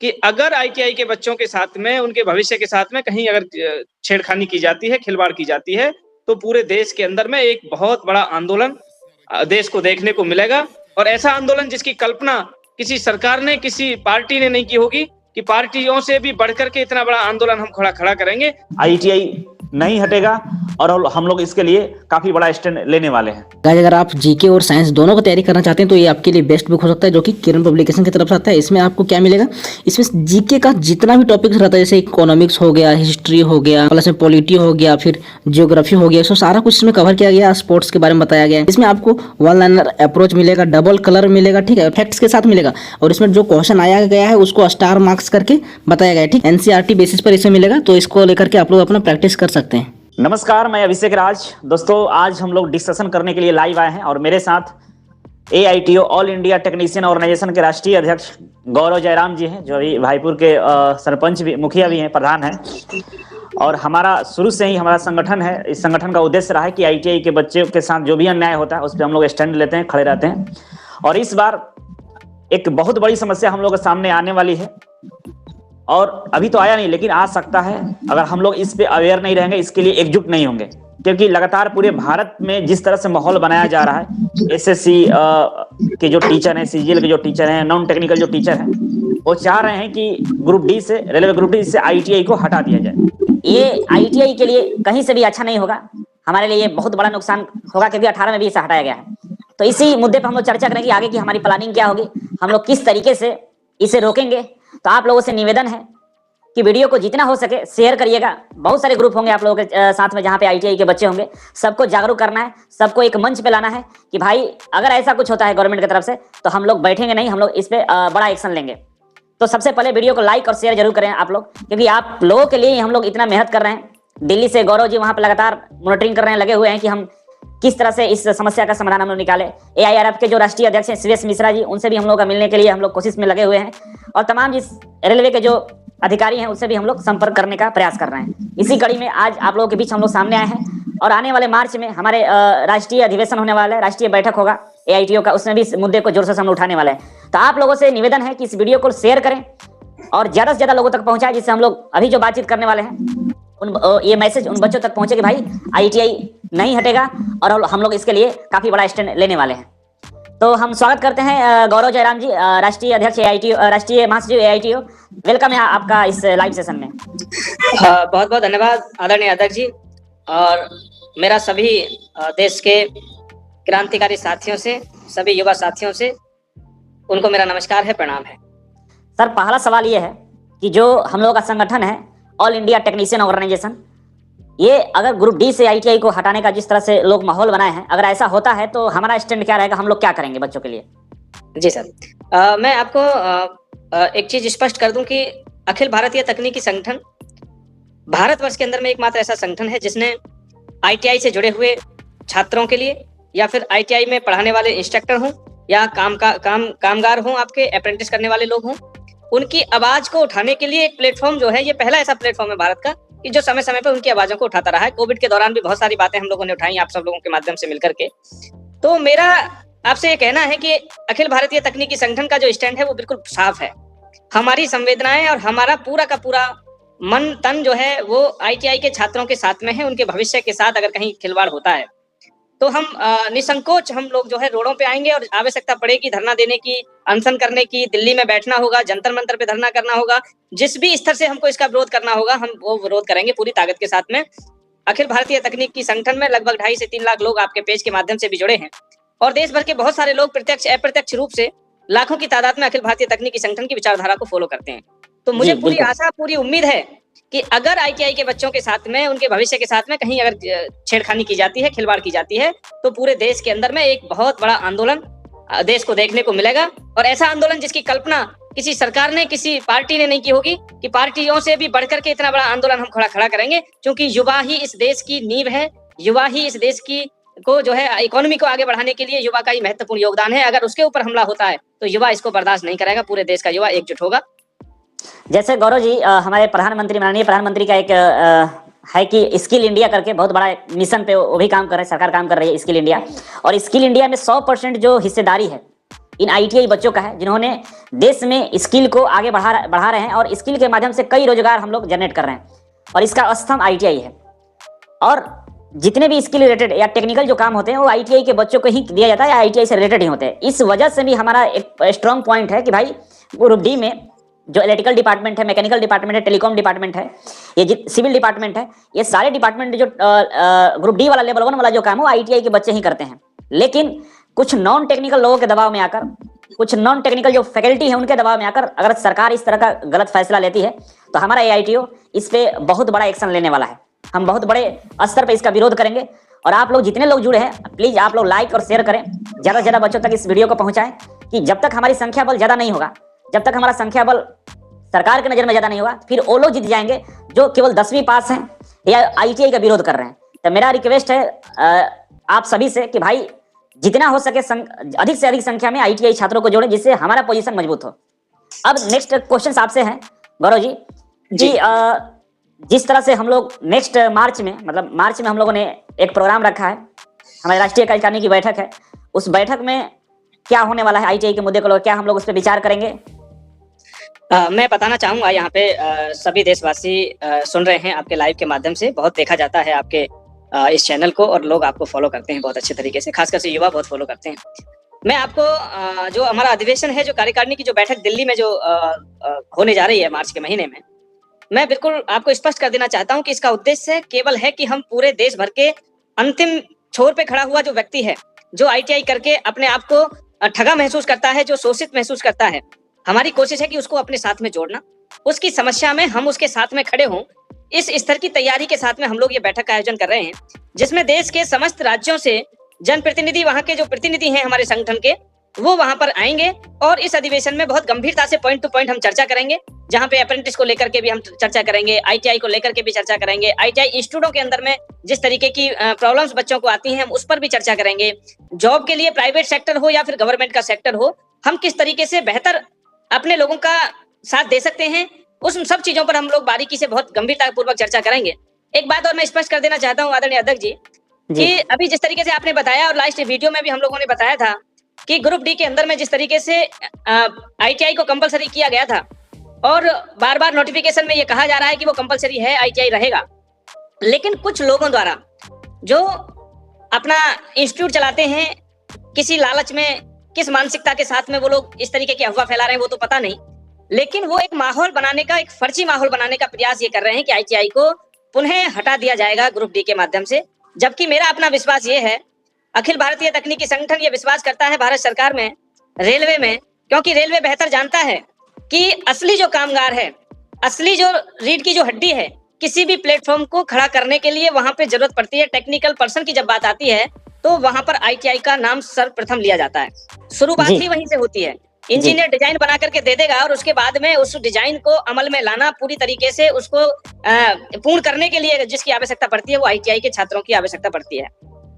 कि अगर आईटीआई के बच्चों के साथ में, उनके भविष्य के साथ में कहीं अगर छेड़खानी की जाती है, खिलवाड़ की जाती है, तो पूरे देश के अंदर में एक बहुत बड़ा आंदोलन देश को देखने को मिलेगा। और ऐसा आंदोलन जिसकी कल्पना किसी सरकार ने, किसी पार्टी ने नहीं की होगी कि पार्टियों से भी बढ़कर के इतना बड़ा आंदोलन हम खड़ा करेंगे। आईटीआई नहीं हटेगा और हम लोग इसके लिए काफी बड़ा स्टैंड लेने वाले हैं। गाइस, अगर आप जीके और साइंस दोनों को तैयारी करना चाहते हैं तो ये आपके लिए बेस्ट बुक हो सकता है, जो कि किरण पब्लिकेशन की तरफ से आता है। इसमें आपको क्या मिलेगा, इसमें जीके का जितना भी टॉपिक्स रहता है, जैसे इकोनॉमिक्स हो गया, हिस्ट्री हो गया, प्लस में पॉलिटी हो गया, फिर जियोग्राफी हो गया, सो सारा कुछ इसमें कवर किया गया। स्पोर्ट्स के बारे में बताया गया है। इसमें आपको वन लाइनर अप्रोच मिलेगा, डबल कलर मिलेगा, ठीक है, फैक्ट्स के साथ मिलेगा। और इसमें जो क्वेश्चन आया गया है उसको स्टार मार्क्स करके बताया गया है, ठीक। एनसीईआरटी बेसिस पर इसमें मिलेगा, तो इसको लेकर के आप लोग अपना प्रैक्टिस कर सकते हैं। नमस्कार, मैं अभिषेक राज। दोस्तों, आज हम लोग डिस्कशन करने के लिए लाइव आए हैं और मेरे साथ एआईटीओ ऑल इंडिया टेक्नीशियन ऑर्गेनाइजेशन के राष्ट्रीय अध्यक्ष गौरव जयराम जी हैं, जो अभी भाईपुर के सरपंच भी, मुखिया भी हैं, प्रधान हैं। और हमारा शुरू से ही हमारा संगठन है, इस संगठन का उद्देश्य रहा है कि आईटीआई के बच्चों के साथ जो भी अन्याय होता है उस पर हम लोग स्टैंड लेते हैं, खड़े रहते हैं। और इस बार एक बहुत बड़ी समस्या हम लोग के सामने आने वाली है, और अभी तो आया नहीं लेकिन आ सकता है अगर हम लोग इस पे अवेयर नहीं रहेंगे, इसके लिए एकजुट नहीं होंगे। क्योंकि लगातार पूरे भारत में जिस तरह से माहौल बनाया जा रहा है, एसएससी के जो टीचर हैं, सीजीएल के जो टीचर हैं, नॉन टेक्निकल जो टीचर हैं, वो चाह रहे हैं कि ग्रुप डी से, रेलवे ग्रुप डी से आईटीआई को हटा दिया जाए। ये आईटीआई के लिए कहीं से भी अच्छा नहीं होगा, हमारे लिए बहुत बड़ा नुकसान होगा, क्योंकि 18 में भी इसे हटाया गया है। तो इसी मुद्दे पर हम लोग चर्चा करेंगे आगे की हमारी प्लानिंग क्या होगी, हम लोग किस तरीके से इसे रोकेंगे। तो आप लोगों से निवेदन है कि वीडियो को जितना हो सके शेयर करिएगा। बहुत सारे ग्रुप होंगे आप लोगों के साथ में जहाँ पे आईटीआई के बच्चे होंगे, सबको जागरूक करना है, सबको एक मंच पे लाना है कि भाई अगर ऐसा कुछ होता है गवर्नमेंट की तरफ से तो हम लोग बैठेंगे नहीं, हम लोग इस पे बड़ा एक्शन लेंगे। तो सबसे पहले वीडियो को लाइक और शेयर जरूर करें आप लोग, क्योंकि आप लोगों के लिए ही हम लोग इतना मेहनत कर रहे हैं। दिल्ली से गौरव जी वहाँ पे लगातार मॉनिटरिंग कर रहे हैं, लगे हुए हैं कि हम किस तरह से इस समस्या का समाधान हम लोग निकाले। एआईआरएफ के जो राष्ट्रीय अध्यक्ष हैं सीएस मिश्रा जी, उनसे भी हम लोग का मिलने के लिए हम लोग कोशिश में लगे हुए हैं। और तमाम जिस रेलवे के जो अधिकारी हैं उससे भी हम लोग संपर्क करने का प्रयास कर रहे हैं। इसी कड़ी में आज आप लोगों के बीच हम लोग सामने आए हैं। और आने वाले मार्च में हमारे राष्ट्रीय अधिवेशन होने वाला है, राष्ट्रीय बैठक होगा एआईटीओ का, उसमें भी इस मुद्दे को जोर से हम लोग उठाने वाले हैं। तो आप लोगों से निवेदन है कि इस वीडियो को शेयर करें और ज्यादा से ज्यादा लोगों तक पहुंचाएं, जिससे हम लोग अभी जो बातचीत करने वाले हैं ये मैसेज उन बच्चों तक पहुंचे कि भाई आईटीआई नहीं हटेगा और हम लोग इसके लिए काफी बड़ा स्टैंड लेने वाले हैं। तो हम स्वागत करते हैं गौरव जयराम जी, राष्ट्रीय अध्यक्ष एआईटीओ, राष्ट्रीय महासचिव एआईटीओ। वेलकम है आपका इस लाइव सेशन में। बहुत बहुत धन्यवाद आदरणीय अध्यक्ष जी। और मेरा सभी देश के क्रांतिकारी साथियों से, सभी युवा साथियों से, उनको मेरा नमस्कार है, प्रणाम है। सर, पहला सवाल ये है कि जो हम लोगों का संगठन है ऑल इंडिया टेक्नीशियन ऑर्गेनाइजेशन, ये अगर ग्रुप डी से आईटीआई को हटाने का जिस तरह से लोग माहौल बनाए हैं, अगर ऐसा होता है तो हमारा स्टैंड क्या रहेगा, हम लोग क्या करेंगे बच्चों के लिए? जी सर, मैं आपको एक चीज स्पष्ट कर दूं कि अखिल भारतीय तकनीकी संगठन भारतवर्ष के अंदर में एकमात्र ऐसा संगठन है जिसने आईटीआई से जुड़े हुए छात्रों के लिए, या फिर आईटीआई में पढ़ाने वाले इंस्ट्रक्टर हों या कामगार हों, आपके अप्रेंटिस करने वाले लोग हों, उनकी आवाज को उठाने के लिए एक प्लेटफॉर्म जो है, ये पहला ऐसा प्लेटफॉर्म है भारत का कि जो समय समय पर उनकी आवाजों को उठाता रहा है। कोविड के दौरान भी बहुत सारी बातें हम लोगों ने उठाई आप सब लोगों के माध्यम से मिलकर के। तो मेरा आपसे ये कहना है कि अखिल भारतीय तकनीकी संगठन का जो स्टैंड है वो बिल्कुल साफ है। हमारी संवेदनाएं और हमारा पूरा का पूरा मन तन जो है वो आईटीआई के छात्रों के साथ में है। उनके भविष्य के साथ अगर कहीं खिलवाड़ होता है तो हम निसंकोच हम लोग जो है रोडों पे आएंगे, और आवश्यकता पड़ेगी धरना देने की, अनशन करने की, दिल्ली में बैठना होगा, जंतर मंतर पे धरना करना होगा, जिस भी स्तर से हमको इसका विरोध करना होगा हम वो विरोध करेंगे पूरी ताकत के साथ में। अखिल भारतीय तकनीकी संगठन में लगभग 2.5 से 3 लाख लोग आपके पेज के माध्यम से भी जुड़े हैं, और देश भर के बहुत सारे लोग प्रत्यक्ष अप्रत्यक्ष रूप से लाखों की तादाद में अखिल भारतीय तकनीकी संगठन की विचारधारा को फॉलो करते हैं। तो मुझे पूरी आशा, पूरी उम्मीद है कि अगर आईटीआई के बच्चों के साथ में, उनके भविष्य के साथ में कहीं अगर छेड़खानी की जाती है, खिलवाड़ की जाती है, तो पूरे देश के अंदर में एक बहुत बड़ा आंदोलन देश को देखने को मिलेगा। और ऐसा आंदोलन जिसकी कल्पना किसी सरकार ने, किसी पार्टी ने नहीं की होगी कि पार्टियों से भी बढ़कर के इतना बड़ा आंदोलन हम खड़ा करेंगे, क्योंकि युवा ही इस देश की नींव है, युवा ही इस देश की को जो है इकोनॉमी को आगे बढ़ाने के लिए युवा का ही महत्वपूर्ण योगदान है। अगर उसके ऊपर हमला होता है तो युवा इसको बर्दाश्त नहीं करेगा, पूरे देश का युवा एकजुट होगा। जैसे गौरव जी, हमारे प्रधानमंत्री, माननीय प्रधानमंत्री का एक है कि स्किल इंडिया करके बहुत बड़ा मिशन पे वो भी काम कर रहे हैं, सरकार काम कर रही है स्किल इंडिया। और स्किल इंडिया में 100% जो हिस्सेदारी है इन आईटीआई बच्चों का है, जिन्होंने देश में स्किल को आगे बढ़ा रहे हैं और स्किल के माध्यम से कई रोजगार हम लोग जनरेट कर रहे हैं, और इसका स्तंभ आईटीआई है। और जितने भी स्किल रिलेटेड या टेक्निकल जो काम होते हैं वो आईटीआई के बच्चों को ही दिया जाता है या आईटीआई से रिलेटेड ही होते हैं। इस वजह से भी हमारा एक स्ट्रॉन्ग पॉइंट है कि भाई ग्रुप डी में जो इलेक्ट्रिकल डिपार्टमेंट है, मैकेनिकल डिपार्टमेंट है, टेलीकॉम डिपार्टमेंट है, ये सिविल डिपार्टमेंट है, ये सारे डिपार्टमेंट जो ग्रुप डी वाला लेवल 1 वाला जो काम है वो आईटीआई के बच्चे ही करते हैं। लेकिन कुछ नॉन टेक्निकल लोगों के दबाव में आकर, कुछ नॉन टेक्निकल जो फैकल्टी है उनके दबाव में आकर अगर सरकार इस तरह का गलत फैसला लेती है तो हमारा एआईटीओ इस पे बहुत बड़ा एक्शन लेने वाला है। हम बहुत बड़े स्तर पे इसका विरोध करेंगे। और आप लोग जितने लोग जुड़े हैं प्लीज आप लोग लाइक और शेयर करें, ज्यादा से ज्यादा बच्चों तक इस वीडियो को पहुंचाएं, कि जब तक हमारी संख्या बल ज्यादा नहीं होगा, जब तक हमारा संख्या बल सरकार की नजर में ज्यादा नहीं होगा, फिर वो लोग जीत जाएंगे जो केवल 10वीं पास हैं या आईटीआई का विरोध कर रहे हैं। तो मेरा रिक्वेस्ट है आप सभी से कि भाई जितना हो सके अधिक से अधिक संख्या में आईटीआई छात्रों को जोड़ें, जिससे हमारा पोजीशन मजबूत हो। अब नेक्स्ट क्वेश्चन आपसे है गौरव जी कि जिस तरह से हम लोग नेक्स्ट मार्च में, मतलब मार्च में हम लोगों ने एक प्रोग्राम रखा है, हमारे राष्ट्रीय कार्यकारिणी की बैठक है, उस बैठक में क्या होने वाला है आईटीआई के मुद्दे को, क्या हम लोग उस पर विचार करेंगे? मैं बताना चाहूंगा यहाँ पे सभी देशवासी सुन रहे हैं आपके लाइव के माध्यम से। बहुत देखा जाता है आपके इस चैनल को और लोग आपको फॉलो करते हैं बहुत अच्छे तरीके से, खासकर से युवा बहुत फॉलो करते हैं। मैं आपको जो हमारा अधिवेशन है, जो कार्यकारिणी की जो बैठक दिल्ली में जो होने जा रही है मार्च के महीने में, मैं बिल्कुल आपको स्पष्ट कर देना चाहता हूं कि इसका उद्देश्य केवल है कि हम पूरे देश भर के अंतिम छोर पे खड़ा हुआ जो व्यक्ति है, जो आईटीआई करके अपने आप को ठगा महसूस करता है, जो शोषित महसूस करता है, हमारी कोशिश है कि उसको अपने साथ में जोड़ना, उसकी समस्या में हम उसके साथ में खड़े हों। इस स्तर की तैयारी के साथ में हम लोग ये बैठक का आयोजन कर रहे हैं, जिसमें देश के समस्त राज्यों से जनप्रतिनिधि, वहां के जो प्रतिनिधि हैं हमारे संगठन के, वो वहां पर आएंगे और इस अधिवेशन में बहुत गंभीरता से पॉइंट टू पॉइंट हम चर्चा करेंगे, जहां पे अप्रेंटिस को लेकर के भी हम चर्चा करेंगे, आईटीआई को लेकर के भी चर्चा करेंगे, आईटीआई इंस्टीट्यूटों के अंदर में जिस तरीके की प्रॉब्लम्स बच्चों को आती हैं हम उस पर भी चर्चा करेंगे। जॉब के लिए प्राइवेट सेक्टर हो या फिर गवर्नमेंट का सेक्टर हो, हम किस तरीके से बेहतर अपने लोगों का साथ दे सकते हैं, उस सब चीजों पर हम लोग बारीकी से बहुत गंभीरता पूर्वक चर्चा करेंगे। एक बात और मैं स्पष्ट कर देना चाहता हूँ आदरणीय अध्यक्ष जी कि अभी जिस तरीके से आपने बताया और लास्ट वीडियो में भी हम लोगों ने बताया था कि ग्रुप डी के अंदर में जिस तरीके से आईटीआई को कंपलसरी किया गया था और बार बार नोटिफिकेशन में ये कहा जा रहा है कि वो कंपलसरी है, आईटीआई रहेगा, लेकिन कुछ लोगों द्वारा जो अपना इंस्टीट्यूट चलाते हैं, किसी लालच में, किस मानसिकता के साथ में वो लोग इस तरीके की अफवाह फैला रहे हैं वो तो पता नहीं, लेकिन वो एक माहौल बनाने का, एक फर्जी माहौल बनाने का प्रयास ये कर रहे हैं कि आईटीआई को पुनः हटा दिया जाएगा ग्रुप डी के माध्यम से। जबकि मेरा अपना विश्वास ये है, अखिल भारतीय तकनीकी संगठन ये विश्वास करता है भारत सरकार में, रेलवे में, क्योंकि रेलवे बेहतर जानता है कि असली जो कामगार है, असली जो रीढ़ की जो हड्डी है, किसी भी प्लेटफॉर्म को खड़ा करने के लिए वहां पे जरूरत पड़ती है। टेक्निकल पर्सन की जब बात आती है तो वहां पर आईटीआई का नाम सर्वप्रथम लिया जाता है, शुरुआत ही वहीं से होती है। इंजीनियर डिजाइन बना करके दे देगा और उसके बाद में उस डिजाइन को अमल में लाना, पूरी तरीके से उसको पूर्ण करने के लिए जिसकी आवश्यकता पड़ती है वो आईटीआई के छात्रों की आवश्यकता पड़ती है।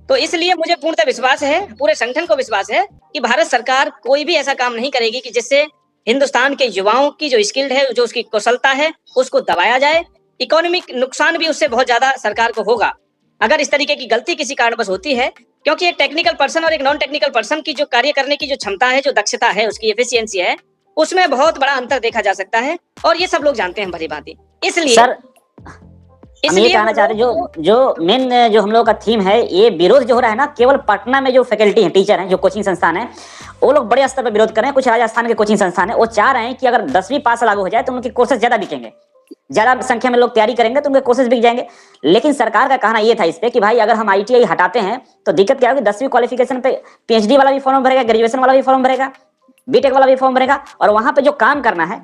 तो इसलिए मुझे पूर्णतः विश्वास है, पूरे संगठन को विश्वास है कि भारत सरकार कोई भी ऐसा काम नहीं करेगी कि जिससे हिंदुस्तान के युवाओं की जो स्किल्ड है, जो उसकी कौशलता है, उसको दबाया जाए। इकोनॉमिक नुकसान भी उससे बहुत ज्यादा सरकार को होगा अगर इस तरीके की गलती किसी कारणवश होती है, क्योंकि एक टेक्निकल पर्सन और एक नॉन टेक्निकल पर्सन की जो कार्य करने की जो क्षमता है, जो दक्षता है, उसकी एफिशिएंसी है, उसमें बहुत बड़ा अंतर देखा जा सकता है और ये सब लोग जानते हैं भली भांति। इसलिए सर हम ये कहना चाह रहे हैं जो मेन जो हम लोग का थीम है, ये विरोध जो हो रहा है ना, केवल पटना में जो फैकल्टी है, टीचर हैं, जो कोचिंग संस्थान है, वो लोग बड़े स्तर पर विरोध कर रहे हैं। कुछ राजस्थान के कोचिंग संस्थान है, वो चाह रहे हैं कि अगर 10वीं पास लागू हो जाए तो उनके कोर्सेज ज्यादा बिकेंगे, ज्यादा संख्या में लोग तैयारी करेंगे तो उनके कोर्सेज बिक जाएंगे। लेकिन सरकार का कहना यह था इस पे कि भाई अगर हम आईटीआई हटाते हैं तो दिक्कत क्या होगी, 10वीं क्वालिफिकेशन पे पीएचडी वाला भी फॉर्म भरेगा, ग्रेजुएशन वाला भी फॉर्म भरेगा, बीटेक वाला भी फॉर्म भरेगा, और वहां पे जो काम करना है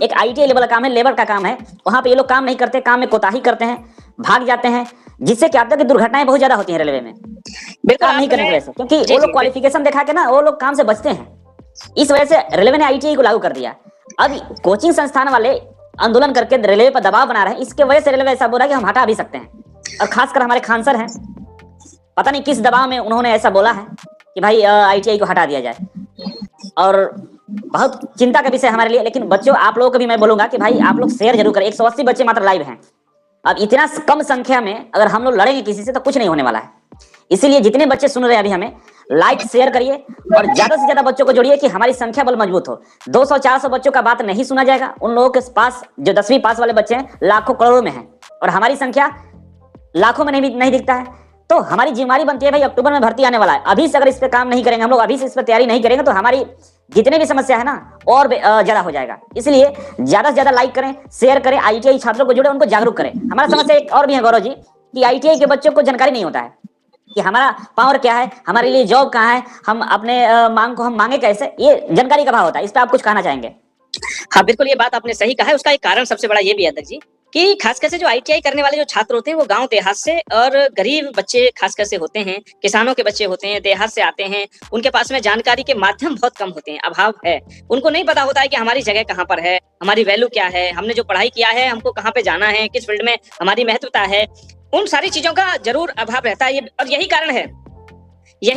एक आईटीआई लेवल का काम है, लेबर का काम है, वहां पे ये लोग काम नहीं करते, काम में कोताही करते हैं, भाग जाते हैं, जिससे क्या होता है कि दुर्घटनाएं बहुत ज्यादा होती हैं रेलवे में, काम नहीं करने की वजह से, क्योंकि वो लोग क्वालिफिकेशन दिखा के ना वो लोग काम से बचते हैं। इस वजह से रेलवे ने आईटीआई को लागू कर दिया। अब कोचिंग संस्थान वाले आंदोलन करके रेलवे पर दबाव बना रहे हैं, इसके वजह से रेलवे ऐसा बोला कि हम हटा भी सकते हैं। और खासकर हमारे खान सर हैं, पता नहीं किस दबाव में उन्होंने ऐसा बोला है कि भाई आईटीआई को हटा दिया जाए, और बहुत चिंता का विषय हमारे लिए। लेकिन बच्चों, आप लोगों को भी मैं बोलूंगा कि भाई आप लोग शेयर जरूर करें। 180 बच्चे मात्र लाइव हैं। अब इतना कम संख्या में अगर हम लोग लड़ेंगे किसी से तो कुछ नहीं होने वाला है। इसीलिए जितने बच्चे सुन रहे हैं अभी हमें, लाइक शेयर करिए और ज्यादा से ज्यादा बच्चों को जोड़िए कि हमारी संख्या बल मजबूत हो। 200-400 बच्चों का बात नहीं सुना जाएगा। उन लोगों के पास जो 10वीं पास वाले बच्चे हैं लाखों करोड़ों में हैं और हमारी संख्या लाखों में नहीं दिखता है। तो हमारी जिम्मेदारी बनती है भाई, अक्टूबर में भर्ती आने वाला है, अभी से अगर इस पे काम नहीं करेंगे हम लोग, अभी से इस पर तैयारी नहीं करेंगे तो हमारी जितने भी समस्या है ना और ज्यादा हो जाएगा। इसलिए ज्यादा से ज्यादा लाइक करें, शेयर करें, आईटीआई छात्रों को जुड़े, उनको जागरूक करें। हमारा समस्या एक और भी है गौरव जी कि आईटीआई के बच्चों को जानकारी नहीं होता है कि हमारा पावर क्या है, हमारे लिए जॉब कहाँ है, हम अपने मांग को हम मांगे कैसे, ये जानकारी का अभाव होता है। इस पर आप कुछ कहना चाहेंगे? हाँ बिल्कुल, ये बात आपने सही कहा है। उसका एक कारण सबसे बड़ा ये भी है अध्यक्ष जी कि खासकर से जो आईटीआई करने वाले जो छात्र होते हैं वो गांव देहात से और गरीब बच्चे खासकर से होते हैं, किसानों के बच्चे होते हैं, देहात से आते हैं। उनके पास में जानकारी के माध्यम बहुत कम होते हैं, अभाव है। उनको नहीं पता होता है कि हमारी जगह कहाँ पर है, हमारी वैल्यू क्या है, हमने जो पढ़ाई किया है हमको कहाँ पे जाना है, किस फील्ड में हमारी महत्वता है, उन सारी चीजों का जरूर अभाव रहता है। और यही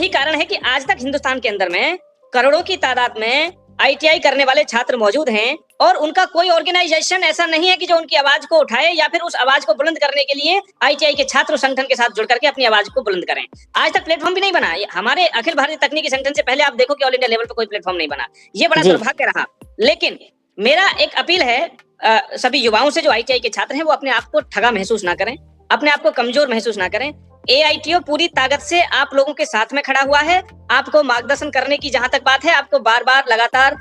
कारण है कि आज तक हिंदुस्तान के अंदर में करोड़ों की तादाद में आईटीआई करने वाले छात्र मौजूद हैं और उनका कोई ऑर्गेनाइजेशन ऐसा नहीं है कि जो उनकी आवाज को उठाए या फिर उस आवाज को बुलंद करने के लिए आईटीआई के छात्र संगठन के साथ जुड़ करके अपनी आवाज को बुलंद करें। आज तक प्लेटफॉर्म भी नहीं बना। हमारे अखिल भारतीय तकनीकी संगठन से पहले आप देखो कि ऑल इंडिया लेवल पर कोई प्लेटफॉर्म नहीं बना। ये बड़ा दुर्भाग्य रहा। लेकिन मेरा एक अपील है सभी युवाओं से जो आईटीआई के छात्र हैं वो अपने आप को ठगा महसूस ना करें, अपने आप को कमजोर महसूस ना करें। एआईटीओ पूरी ताकत से आप लोगों के साथ में खड़ा हुआ है। आपको मार्गदर्शन करने की जहां तक बात है, आपको बार बार लगातार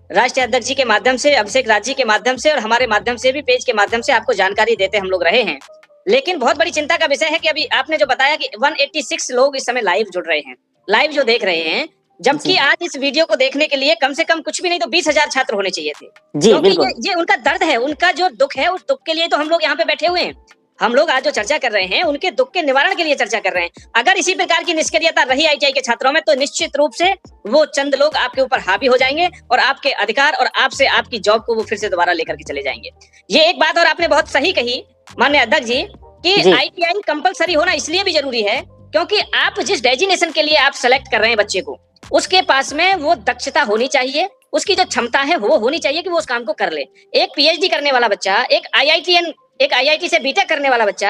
राष्ट्रीय अध्यक्ष जी के माध्यम से, अभिषेक राज जी के माध्यम से और हमारे माध्यम से भी, पेज के माध्यम से आपको जानकारी देते हम लोग रहे हैं। लेकिन बहुत बड़ी चिंता का विषय है कि अभी आपने जो बताया कि 186 लोग इस समय लाइव जुड़ रहे हैं, लाइव जो देख रहे हैं, जबकि आज इस वीडियो को देखने के लिए कम से कम कुछ भी नहीं तो 20,000 छात्र होने चाहिए थे। क्योंकि ये उनका दर्द है, उनका जो दुख है, उस दुख के लिए तो हम लोग यहाँ पे बैठे हुए हैं। हम लोग आज जो चर्चा कर रहे हैं उनके दुख के निवारण के लिए चर्चा कर रहे हैं। अगर इसी प्रकार की निष्क्रियता रही आईटीआई के छात्रों में तो निश्चित रूप से वो चंद लोग आपके ऊपर हावी हो जाएंगे और आपके अधिकार और आपसे आपकी जॉब को वो फिर से दोबारा लेकर के चले जाएंगे। ये एक बात और आपने बहुत सही कही माननीय अध्यक्ष जी कि आईटीआई कंपलसरी होना इसलिए भी जरूरी है क्योंकि आप जिस डेजिग्नेशन के लिए आप सेलेक्ट कर रहे हैं बच्चे को, उसके पास में वो दक्षता होनी चाहिए, उसकी जो क्षमता है वो होनी चाहिए कि वो उस काम को कर ले। एक पीएचडी करने वाला बच्चा, एक आईआईटी से बीटेक करने वाला बच्चा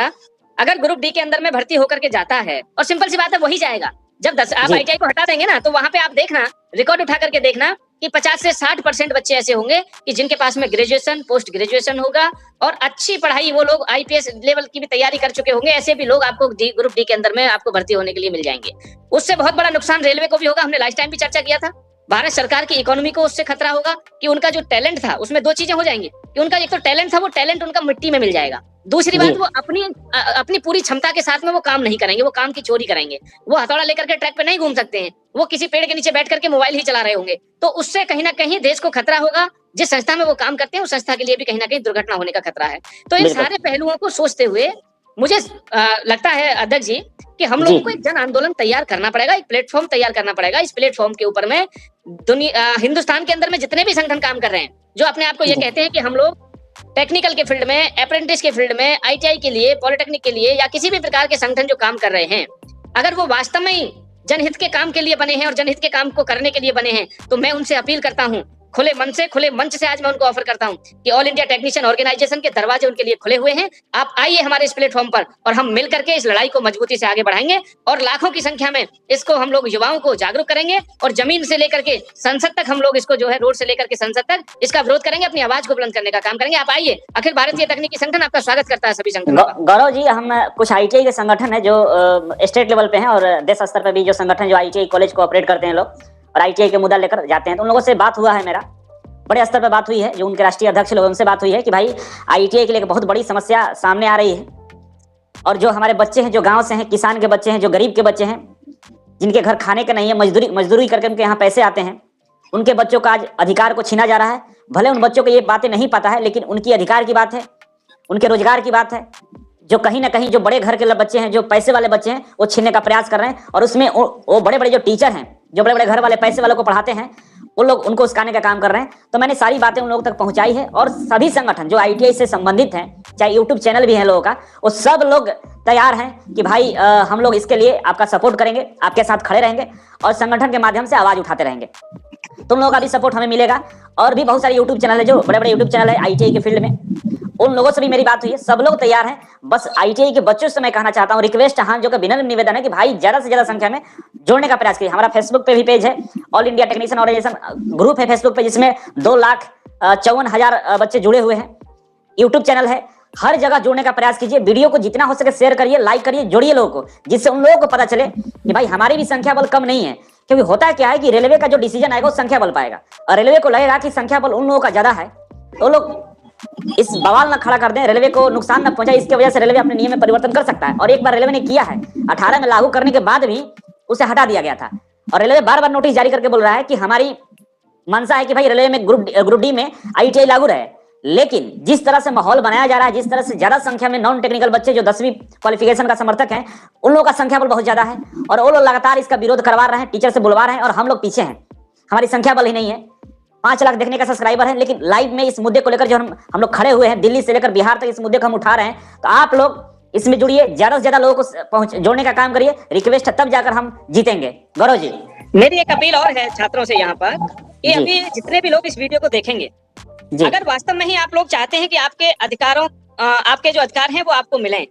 अगर ग्रुप डी के अंदर में भर्ती होकर के जाता है, और सिंपल सी बात है वही जाएगा। जब आप आईटीआई को हटा देंगे ना तो वहां पे आप देखना, रिकॉर्ड उठा करके देखना कि 50 से 60% बच्चे ऐसे होंगे कि जिनके पास में ग्रेजुएशन, पोस्ट ग्रेजुएशन होगा और अच्छी पढ़ाई, वो लोग आईपीएस लेवल की भी तैयारी कर चुके होंगे। ऐसे भी लोग आपको ग्रुप डी के अंदर में आपको भर्ती होने के लिए मिल जाएंगे। उससे बहुत बड़ा नुकसान रेलवे को भी होगा। हमने लास्ट टाइम भी चर्चा किया था, भारत सरकार की इकोनॉमी को उससे खतरा होगा कि उनका जो टैलेंट था उसमें दो चीजें हो जाएंगी कि उनका एक तो टैलेंट था, वो टैलेंट उनका मिट्टी में मिल जाएगा। दूसरी बात, वो अपनी पूरी क्षमता के साथ में वो काम नहीं करेंगे, वो काम की चोरी करेंगे। वो हथौड़ा लेकर के ट्रैक पे नहीं घूम सकते हैं, वो किसी पेड़ के नीचे बैठ करके मोबाइल ही चला रहे होंगे। तो उससे कहीं ना कहीं देश को खतरा होगा। जिस संस्था में वो काम करते हैं उस संस्था के लिए भी कहीं ना कहीं दुर्घटना होने का खतरा है। तो इन सारे पहलुओं को सोचते हुए मुझे लगता है अध्यक्ष जी कि हम लोगों को एक जन आंदोलन तैयार करना पड़ेगा, एक प्लेटफॉर्म तैयार करना पड़ेगा। इस प्लेटफॉर्म के ऊपर में हिंदुस्तान के अंदर में जितने भी संगठन काम कर रहे हैं, जो अपने आप को ये कहते हैं कि हम लोग टेक्निकल के फील्ड में, अप्रेंटिस के फील्ड में, आईटीआई के लिए, पॉलिटेक्निक के लिए या किसी भी प्रकार के संगठन जो काम कर रहे हैं, अगर वो वास्तव में जनहित के काम के लिए बने हैं और जनहित के काम को करने के लिए बने हैं, तो मैं उनसे अपील करता हूं, खुले मन से, खुले मंच से आज मैं उनको ऑफर करता हूं कि ऑल इंडिया टेक्नीशियन ऑर्गेनाइजेशन के दरवाजे उनके लिए खुले हुए हैं। आप आइए हमारे इस प्लेटफॉर्म पर और हम मिल करके इस लड़ाई को मजबूती से आगे बढ़ाएंगे और लाखों की संख्या में इसको हम लोग युवाओं को जागरूक करेंगे और जमीन से लेकर के संसद तक हम लोग इसको जो है, रोड से लेकर के संसद तक इसका विरोध करेंगे, अपनी आवाज को बुलंद करने का काम करेंगे। आप आइए, अखिल भारतीय तकनीकी संगठन आपका स्वागत करता है। सभी संगठन गौरव जी, हम कुछ आईटीआई के संगठन है जो स्टेट लेवल पे हैं और देश स्तर पर भी जो संगठन जो आईटीआई कॉलेज को ऑपरेट करते हैं लोग और आईटीआई के मुद्दा लेकर जाते हैं, तो उन लोगों से बात हुआ है, मेरा बड़े स्तर पर बात हुई है, जो उनके राष्ट्रीय अध्यक्ष लोग उनसे बात हुई है कि भाई आईटीआई के लिए बहुत बड़ी समस्या सामने आ रही है और जो हमारे बच्चे हैं, जो गांव से हैं, किसान के बच्चे हैं, जो गरीब के बच्चे हैं, जिनके घर खाने के नहीं है, मजदूरी करके उनके यहाँ पैसे आते हैं, उनके बच्चों का आज अधिकार को छीना जा रहा है। भले उन बच्चों को ये बातें नहीं पता है, लेकिन उनकी अधिकार की बात है, उनके रोजगार की बात है, जो कहीं ना कहीं जो बड़े घर के बच्चे हैं, जो पैसे वाले बच्चे हैं, वो छीनने का प्रयास कर रहे हैं। और उसमें वो बड़े बड़े जो टीचर हैं, जो बड़े बड़े घर वाले पैसे वालों को पढ़ाते हैं, उन लोग उनको उस्काने का काम कर रहे हैं। तो मैंने सारी बातें उन लोगों तक पहुंचाई है और सभी संगठन जो आईटीआई से संबंधित हैं, चाहे यूट्यूब चैनल भी है लोगों का, वो सब लोग तैयार हैं कि भाई हम लोग इसके लिए आपका सपोर्ट करेंगे, आपके साथ खड़े रहेंगे और संगठन के माध्यम से आवाज उठाते रहेंगे। तुम लोगों का भी सपोर्ट हमें मिलेगा। और भी बहुत सारे यूट्यूब चैनल है, जो बड़े बड़े यूट्यूब चैनल है आईटीआई के फील्ड में, उन लोगों से भी मेरी बात हुई है, सब लोग तैयार हैं। बस आईटीआई के बच्चों से मैं कहना चाहता हूँ, रिक्वेस्ट हाथ जो विनम्र निवेदन है कि भाई ज्यादा से ज्यादा संख्या में जोड़ने का प्रयास कीजिए। हमारा फेसबुक पे भी पेज है, all India technician organisation group है फेसबुक पे, जिसमें 2,54,000 बच्चे जुड़े हुए हैं। यूट्यूब चैनल है, हर जगह जुड़ने का प्रयास कीजिए। वीडियो को जितना हो सके शेयर करिए, लाइक करिए, जोड़िए लोगों को, जिससे उन लोगों को पता चले कि भाई हमारी भी संख्या बल कम नहीं है। क्योंकि होता क्या है कि रेलवे का जो डिसीजन आएगा वो संख्या बल पाएगा, और रेलवे को लगेगा कि संख्या बल उन लोगों का ज्यादा है, तो लोग इस बवाल ना खड़ा कर दें, रेलवे को नुकसान ना पहुंचाए, इसकी वजह से रेलवे अपने नियम में परिवर्तन कर सकता है। और एक बार रेलवे ने किया है, 18 में लागू करने के बाद भी उसे हटा दिया गया था, और रेलवे बार बार नोटिस जारी करके बोल रहा है कि हमारी मंशा है कि भाई रेलवे में ग्रुप डी में आईटीआई लागू रहे। लेकिन जिस तरह से माहौल बनाया जा रहा है, जिस तरह से ज्यादा संख्या में नॉन टेक्निकल बच्चे जो 10वीं क्वालिफिकेशन का समर्थक हैं, उन लोगों का संख्या बल बहुत ज्यादा है, और वो लोग लगातार इसका विरोध करवा रहे हैं, टीचर से बुलवा रहे हैं, और हम लोग पीछे हैं। हमारी संख्या बल ही नहीं है, 5 लाख देखने का सब्सक्राइबर है, लेकिन लाइव में इस मुद्दे को लेकर जो हम लोग खड़े हुए हैं, दिल्ली से लेकर बिहार तक इस मुद्दे को हम उठा रहे हैं। तो आप लोग इसमें जुड़िए, ज्यादा से ज्यादा लोगों को जोड़ने का काम करिए। रिक्वेस्ट है, तब जाकर हम जीतेंगे। गौरव जी, मेरी एक अपील और है छात्रों से यहाँ पर कि अभी जितने भी लोग इस वीडियो को देखेंगे, अगर वास्तव में ही आप लोग चाहते हैं कि आपके आपके जो अधिकार हैं वो आपको मिलें,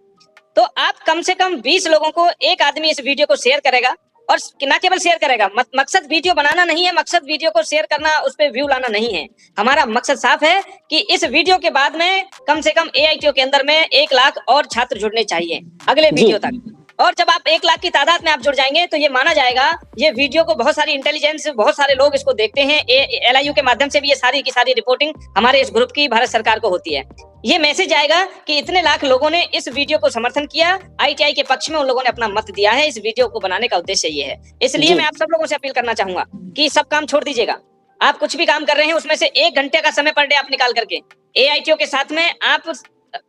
तो आप कम से कम 20 लोगों को, एक आदमी इस वीडियो को शेयर करेगा, और न केवल शेयर करेगा, मकसद वीडियो बनाना नहीं है, मकसद वीडियो को शेयर करना, उस पर व्यू लाना नहीं है। हमारा मकसद साफ है कि इस वीडियो के बाद में कम से कम एआईटीओ के अंदर में 1 लाख और छात्र जुड़ने चाहिए अगले वीडियो तक। और जब आप 1 लाख की तादाद में आप जुड़ जाएंगे तो ये माना जाएगा, ये वीडियो को बहुत सारी इंटेलिजेंस, बहुत सारे लोग इसको देखते हैं, LIU के माध्यम से भी ये सारी की सारी रिपोर्टिंग हमारे इस ग्रुप की भारत सरकार को होती है। ये मैसेज आएगा कि इतने लाख लोगों ने इस वीडियो को समर्थन किया, आईटीआई के पक्ष में उन लोगों ने अपना मत दिया है। इस वीडियो को बनाने का उद्देश्य ये है। इसलिए मैं आप सब लोगों से अपील करना चाहूंगा कि सब काम छोड़ दीजिएगा। आप कुछ भी काम कर रहे हैं उसमें से 1 घंटे का समय पर डे आप निकाल करके एआईटीओ के साथ में आप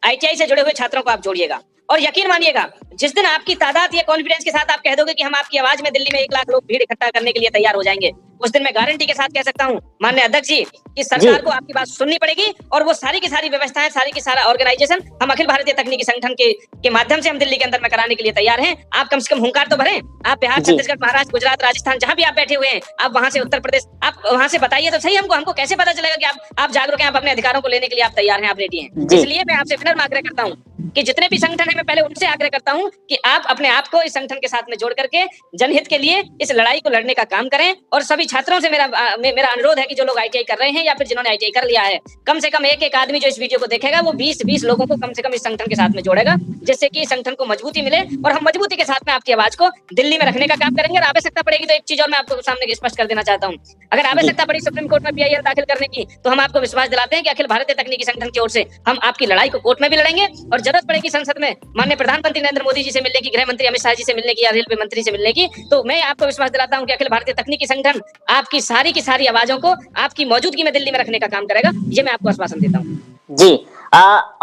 आईटीआई से जुड़े हुए छात्रों को आप जोड़िएगा। और यकीन मानिएगा, जिस दिन आपकी तादाद ये कॉन्फिडेंस के साथ आप कह दोगे कि हम आपकी आवाज में दिल्ली में 1 लाख लोग भीड़ इकट्ठा करने के लिए तैयार हो जाएंगे, उस दिन मैं गारंटी के साथ कह सकता हूं माननीय अध्यक्ष जी कि सरकार को आपकी बात सुननी पड़ेगी, और वो सारी की सारी व्यवस्थाएं, सारी की सारा ऑर्गेनाइजेशन हम अखिल भारतीय तकनीकी संगठन के माध्यम से हम दिल्ली के अंदर में कराने के लिए तैयार हैं। आप कम से कम हुंकार तो भरें। आप बिहार, छत्तीसगढ़, महाराष्ट्र, गुजरात, राजस्थान, जहां भी आप बैठे हुए हैं, आप वहां से उत्तर प्रदेश, आप वहां से बताइए तो सही हमको कैसे पता चलेगा कि आप जागरूक हैं, आप अपने अधिकारों को लेने के लिए आप तैयार हैं, आप रेडी हैं। इसलिए मैं आपसे विनम्र आग्रह करता हूँ कि जितने भी संगठन है, मैं पहले उनसे आग्रह करता हूं कि आप अपने आप को इस संगठन के साथ में जोड़ करके जनहित के लिए इस लड़ाई को लड़ने का काम करें। और सभी छात्रों से मेरा अनुरोध है कि जो लोग आईटीआई कर रहे हैं या फिर जिन्होंने आईटीआई कर लिया है, कम से कम एक आदमी जो इस वीडियो को देखेगा वो 20 लोगों को कम से कम इस संगठन के साथ में जोड़ेगा, जिससे कि संगठन को मजबूती मिले, और हम मजबूती के साथ में आपकी आवाज को दिल्ली में रखने का काम करेंगे। और आवश्यकता पड़ेगी तो एक चीज और मैं आपको सामने स्पष्ट कर देना चाहता हूँ, अगर आवश्यकता पड़ी सुप्रीम कोर्ट में PIL दाखिल करने की, तो हम आपको विश्वास दिलाते हैं कि अखिल भारतीय तकनीकी संगठन की ओर से हम आपकी लड़ाई को कोर्ट में भी लड़ेंगे, और जरूरत पड़ेगी संसद में माननीय प्रधानमंत्री नरेंद्र मोदी जी से मिलने की, गृह मंत्री अमित शाह जी से मिलने की, या रेलवे मंत्री से मिलने की, तो मैं आपको विश्वास दिलाता हूं कि अखिल भारतीय तकनीकी संगठन आपकी सारी की सारी आवाजों को आपकी मौजूदगी में दिल्ली में रखने का काम करेगा। ये मैं आपको आश्वासन देता हूं जी।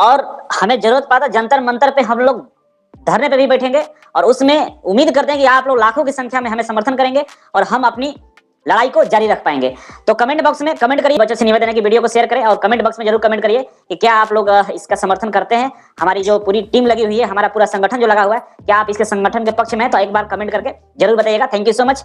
और हमें जरूरत पड़ा जंतर मंतर पे हम लोग धरने पे भी बैठेंगे, और उसमें उम्मीद करते हैं कि आप लोग लाखों की संख्या में हमें समर्थन करेंगे, और हम अपनी लड़ाई को जारी रख पाएंगे। तो कमेंट बॉक्स में कमेंट करिए, बच्चों से निवेदन है कि वीडियो को शेयर करें, और कमेंट बॉक्स में जरूर कमेंट करिए कि क्या आप लोग इसका समर्थन करते हैं। हमारी जो पूरी टीम लगी हुई है, हमारा पूरा संगठन जो लगा हुआ है, क्या आप इसके संगठन के पक्ष में है, तो एक बार कमेंट करके जरूर बताइएगा। Thank you so much.